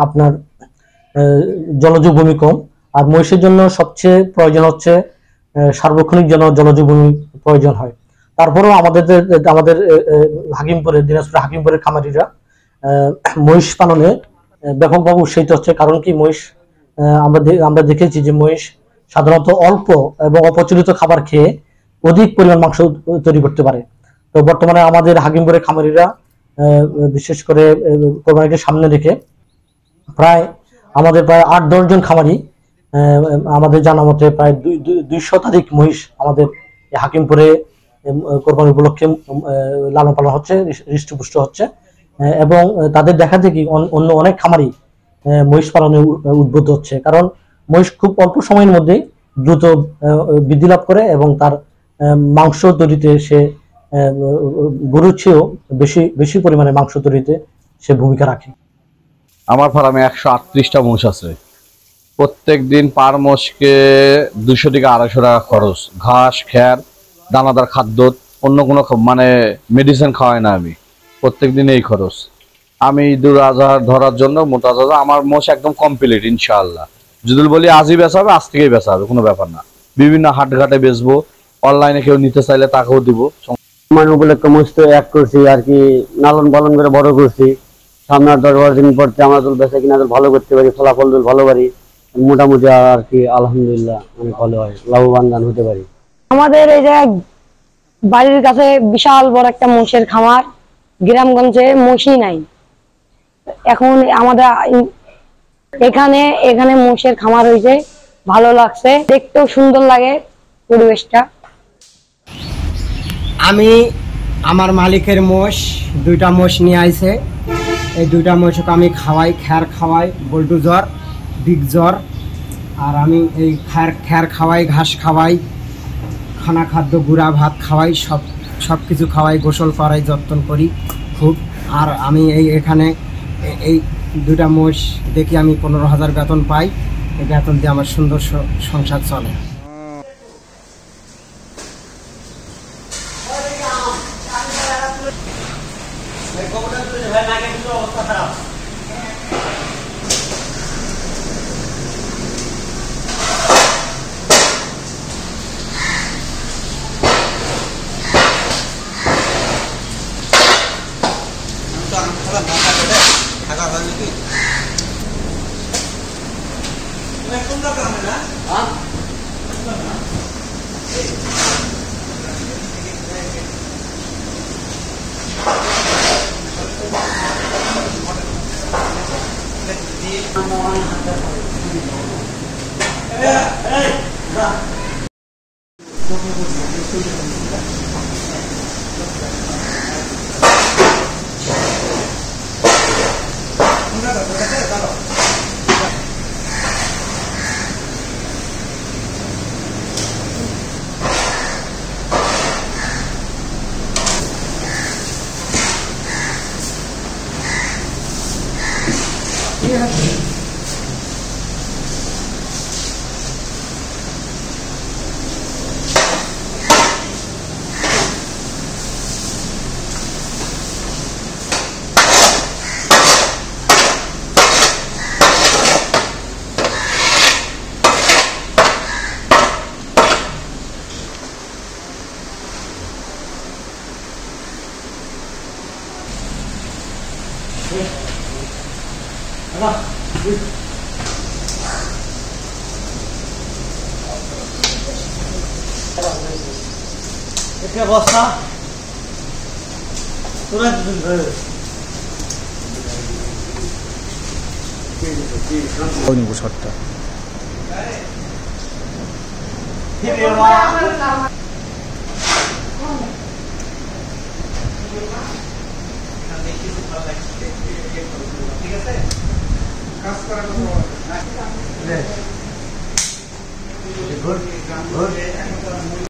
আপনার জলজ ভূমি কম। আর মহিষের জন্য সবচেয়ে প্রয়োজন হচ্ছে সার্বক্ষণিক জলজ ভূমি প্রয়োজন হয়। তারপরেও আমাদের হাকিমপুরের দিনাজপুর হাকিমপুরের খামারিরা মহিষ পালনে ব্যাপকভাবে উৎসাহিত হচ্ছে। কারণ কি, মহিষ আমরা দেখেছি যে মহিষ সাধারণত অল্প এবং অপ্রচলিত খাবার খেয়ে অধিক পরিমাণ মাংস তৈরি করতে পারে। তো বর্তমানে আমাদের হাকিমপুরের খামারিরা বিশেষ করে কোরবানিকে সামনে রেখে আমাদের প্রায় ৮-১০ জন খামারি, আমাদের জানা মতে প্রায় ২ শতাধিক মহিষ আমাদের হাকিমপুরে কোরবানি উপলক্ষে লালন পালন হচ্ছে, হৃষ্টপুষ্ট হচ্ছে। এবং তাদের দেখা দেখি অন্য অনেক খামারি মহিষ পালনে উদ্বুদ্ধ হচ্ছে। কারণ মহিষ খুব অল্প সময়ের মধ্যে দ্রুত বৃদ্ধি লাভ করে এবং তার মাংস তৈরিতে সে গরুর চেয়েও বেশি পরিমাণে মাংস তৈরিতে সে ভূমিকা রাখে। আমার ফার্মে ১৩৮টা মোষ আছে। প্রত্যেক দিন পার মোষকে ২০০ থেকে ২৫০ টাকা খরচ। ঘাস, খ্যার, দানাদার খাদ্য, অন্য কোনো মানে মেডিসিন খাওয়াই না আমি। প্রত্যেক দিন এই খরচ। আমি ঈদুল আজহা ধরার জন্য মোটা তাজা আমার মোষ একদম কমপ্লিট ইনশাআল্লাহ। যদি বলি আজই বেচা হবে, আজ থেকেই বেচা হবে, কোনো ব্যাপার না। বিভিন্ন হাটঘাটে বেচবো, অনলাইনে কেউ নিতে চাইলে তাকেও দিব। মানে উপলক্ষে মোষ তো এক করছি আর কি, লালন পালন করে বড় করছি। সামনে ১০-১২ দিন পর আমরা বেচা কিনা ভালো করতে পারি, ফলাফল ভালো পারি, মোটামুটি আর কি আলহামদুলিল্লাহ অনেক ভালো হয়, লাভবান হতে পারি। আমাদের এই যে বাড়ির কাছে বিশাল বড় একটা মোষের খামার, গ্রামগঞ্জে মোষই নাই। এখন আমাদের এখানে মোষের খামার হয়েছে, ভালো লাগছে, দেখতেও সুন্দর লাগে পরিবেশটা। আমি আমার মালিকের মোষ 2টা মোষ নিয়ে আইছে। এই 2টা মোষকে আমি খাওয়াই, খ্যার খাওয়াই, বল্টু জ্বর, বিগ জ্বর। আর আমি এই খ্যার খাওয়াই, ঘাস খাওয়াই, খানা খাদ্য, গুঁড়া ভাত খাওয়াই, সব কিছু খাওয়াই, গোসল করাই, যত্ন করি খুব। আর আমি এখানে এই 2টা মোষ দেখি আমি 15,000 বেতন পাই। এই বেতন দিয়ে আমার সুন্দর সংসার চলে। বস্তা নিব শটটা। ঠিক আছে, কাজ করার গুড গুড।